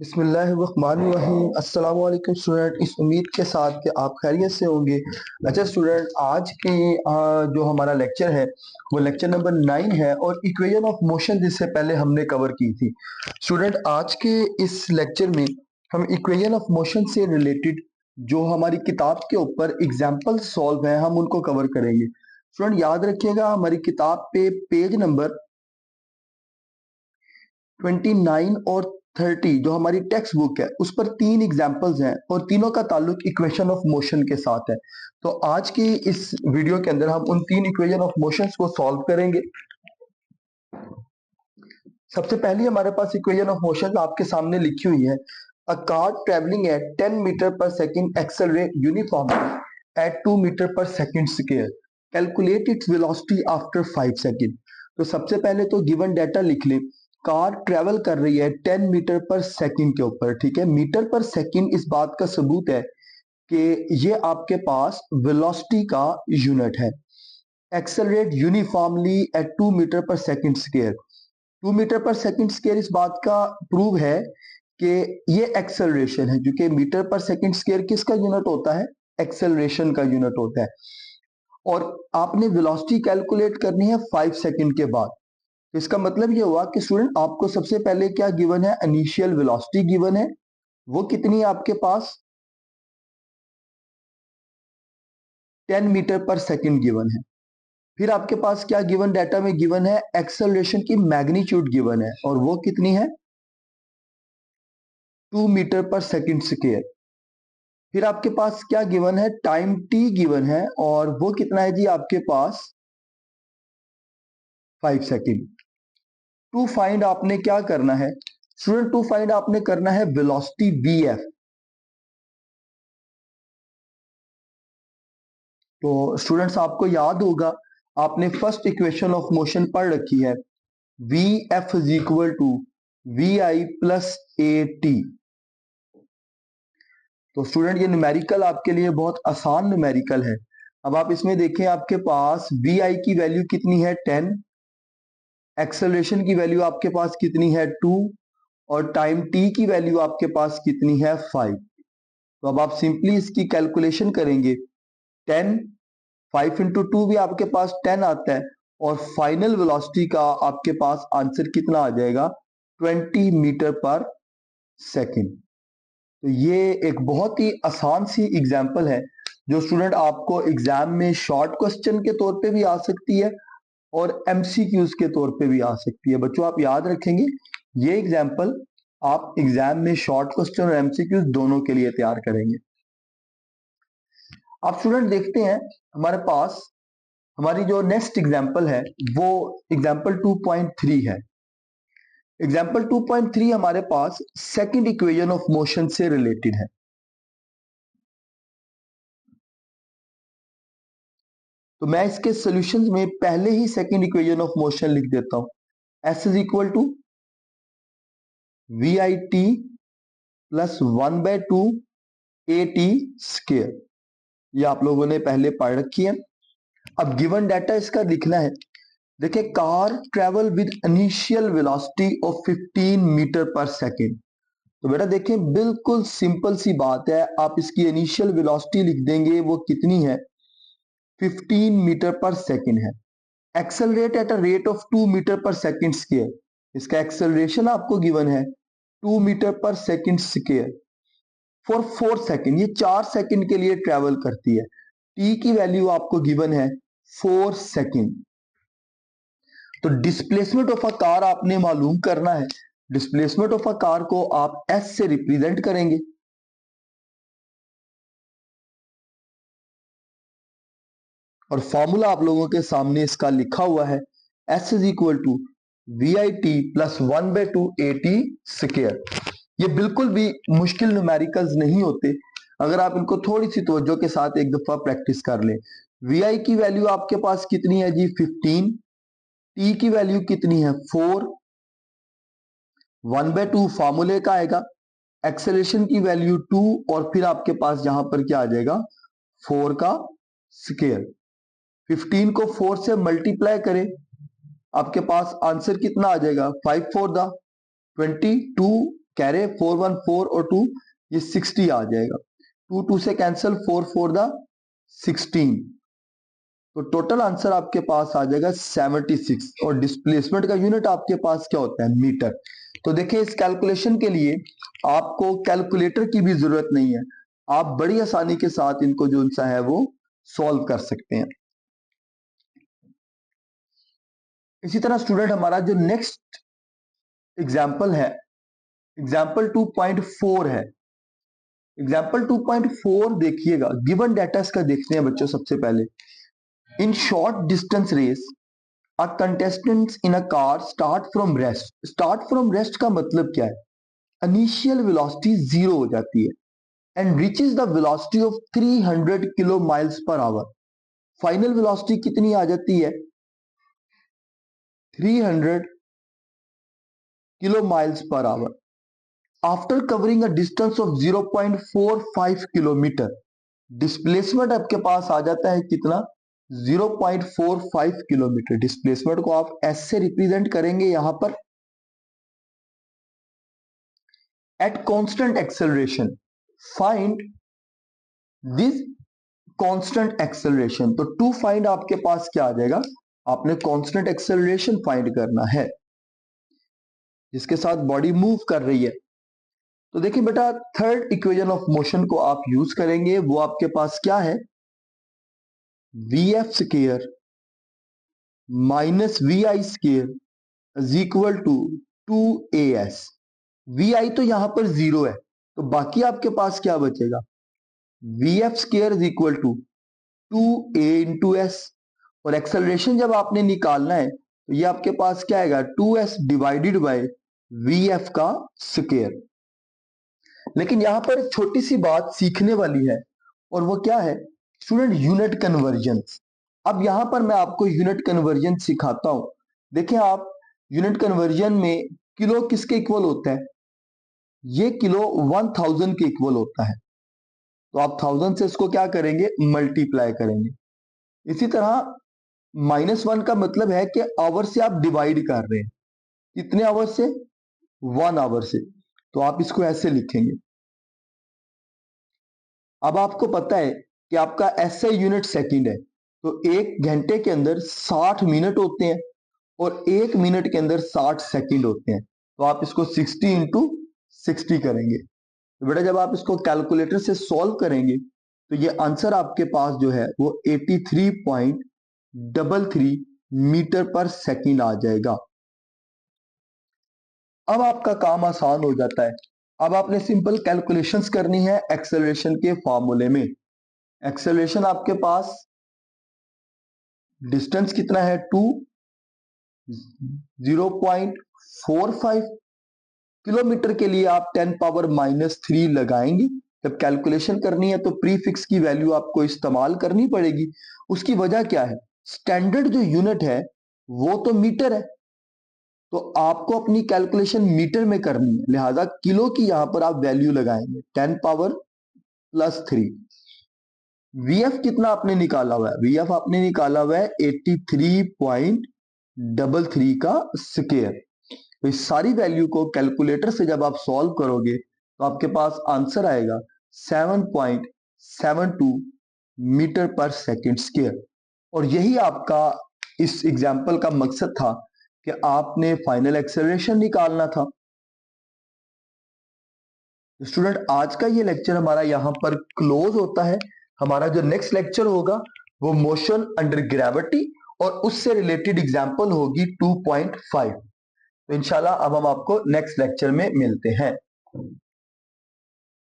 बिस्मिल्लाहिर्रहमानिर्रहीम। अस्सलाम वालेकुम स्टूडेंट, इस उम्मीद के साथ कि आप खैरियत से होंगे। अच्छा स्टूडेंट, आज के जो हमारा लेक्चर है वो लेक्चर नंबर 9 है और इक्वेशन ऑफ मोशन जिससे पहले हमने कवर की थी। स्टूडेंट, आज के इस लेक्चर में हम इक्वेशन ऑफ मोशन से रिलेटेड जो हमारी किताब के ऊपर एग्जाम्पल सॉल्व हैं हम उनको कवर करेंगे। स्टूडेंट याद रखिएगा, हमारी किताब पे पेज नंबर 29 और 30 जो हमारी टेक्स्ट बुक है उस पर 3 एग्जाम्पल्स हैं और तीनों का ताल्लुक इक्वेशन ऑफ मोशन के साथ है। तो आज की इस वीडियो के अंदर हम उन 3 इक्वेशन ऑफ मोशंस को सॉल्व करेंगे। सबसे पहली हमारे पास इक्वेशन ऑफ मोशन आपके सामने लिखी हुई है। A car travelling at 10 metre पर second accelerate uniformly at 2 metre पर second square, calculate its velocity after 5 second. तो सबसे पहले तो गिवन डाटा लिख लें। कार ट्रेवल कर रही है 10 मीटर पर सेकंड के ऊपर, ठीक है। मीटर पर सेकंड इस बात का सबूत है कि ये आपके पास वेलोसिटी का यूनिट है। एक्सेलरेट यूनिफॉर्मली एट 2 मीटर पर सेकंड स्क्वायर, 2 मीटर पर सेकंड स्क्वायर इस बात का प्रूव है कि ये एक्सेलरेशन है, क्योंकि मीटर पर सेकंड स्क्वायर किसका यूनिट होता है? एक्सेलरेशन का यूनिट होता है। और आपने वेलोसिटी कैलकुलेट करनी है 5 सेकंड के बाद। तो इसका मतलब ये हुआ कि स्टूडेंट आपको सबसे पहले क्या गिवन है? इनिशियल वेलोसिटी गिवन है, वो कितनी है आपके पास? 10 मीटर पर सेकंड गिवन है। फिर आपके पास क्या गिवन डाटा में गिवन है? एक्सेलरेशन की मैग्नीट्यूड गिवन है और वो कितनी है? 2 मीटर पर सेकंड स्क्वायर। फिर आपके पास क्या गिवन है? टाइम टी गिवन है और वो कितना है जी आपके पास? 5 सेकंड। टू फाइंड आपने क्या करना है स्टूडेंट? टू फाइंड आपने करना है वेलोसिटी वी एफ। तो स्टूडेंट्स आपको याद होगा, आपने फर्स्ट इक्वेशन ऑफ मोशन पढ़ रखी है, V F is equal to V I plus A T. तो स्टूडेंट ये न्यूमेरिकल आपके लिए बहुत आसान न्यूमेरिकल है। अब आप इसमें देखें, आपके पास वी आई की वैल्यू कितनी है? 10। एक्सेलरेशन की वैल्यू आपके पास कितनी है? 2। और टाइम टी की वैल्यू आपके पास कितनी है? 5। तो अब आप सिंपली इसकी कैलकुलेशन करेंगे। 10 5 इंटू 2 भी आपके पास 10 आता है और फाइनल वेलोसिटी का आपके पास आंसर कितना आ जाएगा? 20 मीटर पर सेकेंड। तो ये एक बहुत ही आसान सी एग्जांपल है जो स्टूडेंट आपको एग्जाम में शॉर्ट क्वेश्चन के तौर पे भी आ सकती है और एमसीक्यूज के तौर पे भी आ सकती है। बच्चों आप याद रखेंगे, ये एग्जांपल आप एग्जाम में शॉर्ट क्वेश्चन और एमसीक्यूज दोनों के लिए तैयार करेंगे। आप स्टूडेंट देखते हैं, हमारे पास हमारी जो नेक्स्ट एग्जांपल है वो एग्जांपल 2.3 है। एग्जांपल 2.3 हमारे पास सेकंड इक्वेशन ऑफ मोशन से रिलेटेड है। तो मैं इसके सॉल्यूशंस में पहले ही सेकंड इक्वेशन ऑफ मोशन लिख देता हूं। S is equal to V I T plus 1/2 A T square. ये आप लोगों ने पहले पढ़ रखी है। अब गिवन डाटा इसका लिखना है। देखिए, car travel with initial velocity of 15 metre पर सेकेंड। तो बेटा देखिए, बिल्कुल सिंपल सी बात है, आप इसकी इनिशियल वेलोसिटी लिख देंगे, वो कितनी है? 15 मीटर पर सेकेंड है। Accelerate at a rate of 2 metre पर सेकेंड स्क्वायर। इसका एक्सेलरेशन आपको गिवन है 2 मीटर पर सेकेंड स्क्वायर फॉर 4 सेकेंड। ये 4 सेकेंड के लिए ट्रेवल करती है। टी की वैल्यू आपको गिवन है 4 सेकेंड। तो डिस्प्लेसमेंट ऑफ अ कार आपने मालूम करना है। डिस्प्लेसमेंट ऑफ अ कार को आप एस से रिप्रेजेंट करेंगे। और फॉर्मूला आप लोगों के सामने इसका लिखा हुआ है, S is equal to V I T plus 1/2 A T square. ये बिल्कुल भी मुश्किल न्यूमेरिकल्स नहीं होते अगर आप इनको थोड़ी सी तवज्जो के साथ एक दफा प्रैक्टिस कर लें। वी आई की वैल्यू आपके पास कितनी है जी? 15। टी की वैल्यू कितनी है? 4। 1/2 फॉर्मूले का आएगा, एक्सेलरेशन की वैल्यू 2 और फिर आपके पास यहां पर क्या आ जाएगा? 4 का स्क्वायर। 15 को 4 से मल्टीप्लाई करें, आपके पास आंसर कितना आ जाएगा? 5 4 द 22 कैरे 414 और 2 ये 60 आ जाएगा। 2 2 से कैंसिल, 4 4 द 16, तो टोटल आंसर आपके पास आ जाएगा 76। और डिस्प्लेसमेंट का यूनिट आपके पास क्या होता है? मीटर। तो देखिए इस कैलकुलेशन के लिए आपको कैलकुलेटर की भी जरूरत नहीं है, आप बड़ी आसानी के साथ इनको जो सा है वो सॉल्व कर सकते हैं। इसी तरह स्टूडेंट हमारा जो नेक्स्ट एग्जाम्पल है, एग्जाम्पल 2.4 है। एग्जाम्पल 2.4 देखिएगा, गिवन डेटा इसका देखते हैं बच्चों। सबसे पहले, in short distance race a contestants in a car start from rest. Start from rest का मतलब क्या है? इनिशियल वेलोसिटी जीरो हो जाती है and reaches the velocity of 300 kilo miles per hour. Final velocity कितनी आ जाती है? 300 kilo miles per hour after covering a distance of 0.45 kilometre. Displacement आपके पास आ जाता है कितना? 0.45 किलोमीटर। डिस्प्लेसमेंट को आप एस से रिप्रेजेंट करेंगे यहां पर। At constant acceleration find this constant acceleration. तो टू फाइंड आपके पास क्या आ जाएगा? आपने कांस्टेंट एक्सेलरेशन फाइंड करना है जिसके साथ बॉडी मूव कर रही है। तो देखिए बेटा, थर्ड इक्वेशन ऑफ मोशन को आप यूज करेंगे। वो आपके पास क्या है? V F square minus V I square is equal to 2as। V I तो यहां पर जीरो है, तो बाकी आपके पास क्या बचेगा? V F square is equal to 2a into S. और एक्सेलरेशन जब आपने निकालना है तो ये आपके पास क्या आएगा? 2s divided by V F का स्केयर। लेकिन यहां पर एक छोटी सी बात सीखने वाली है, और वो क्या है स्टूडेंट? Unit conversion. अब यहां पर मैं आपको यूनिट कन्वर्जन सिखाता हूं। देखिए आप, यूनिट कन्वर्जन में किलो किसके इक्वल होता है? ये किलो 1000 के इक्वल होता है। तो आप 1000 से इसको क्या करेंगे? मल्टीप्लाई करेंगे। इसी तरह -1 का मतलब है कि आवर से आप डिवाइड कर रहे हैं। कितने आवर से? 1 आवर से। तो आप इसको ऐसे लिखेंगे। अब आपको पता है कि आपका एसआई यूनिट सेकंड है, तो एक घंटे के अंदर 60 मिनट होते हैं और एक मिनट के अंदर 60 सेकंड होते हैं। तो आप इसको 60 इंटू 60 करेंगे। तो बेटा जब आप इसको कैलकुलेटर से सॉल्व करेंगे तो ये आंसर आपके पास जो है वो 83.33 मीटर पर सेकंड आ जाएगा। अब आपका काम आसान हो जाता है। अब आपने सिंपल कैलकुलेशंस करनी है एक्सेलरेशन के फॉर्मूले में। एक्सेलरेशन आपके पास, डिस्टेंस कितना है? 0.45 किलोमीटर के लिए आप 10 पावर -3 लगाएंगे। जब कैलकुलेशन करनी है तो प्रीफिक्स की वैल्यू आपको इस्तेमाल करनी पड़ेगी। उसकी वजह क्या है? स्टैंडर्ड जो यूनिट है वो तो मीटर है, तो आपको अपनी कैलकुलेशन मीटर में करनी है, लिहाजा किलो की यहां पर आप वैल्यू लगाएंगे 10 पावर +3। वीएफ कितना आपने निकाला हुआ है? वीएफ आपने निकाला हुआ है 83.33 का स्क्वायर। तो इस सारी वैल्यू को कैलकुलेटर से जब आप सॉल्व करोगे तो आपके पास आंसर आएगा 7.72 मीटर पर सेकंड स्क्वायर। और यही आपका इस एग्जाम्पल का मकसद था कि आपने फाइनल एक्सेलरेशन निकालना था। स्टूडेंट आज का ये लेक्चर हमारा यहाँ पर क्लोज होता है। हमारा जो नेक्स्ट लेक्चर होगा वो मोशन अंडर ग्रेविटी और उससे रिलेटेड एग्जाम्पल होगी 2.5। तो इंशाल्लाह अब हम आपको नेक्स्ट लेक्चर में मिलते हैं।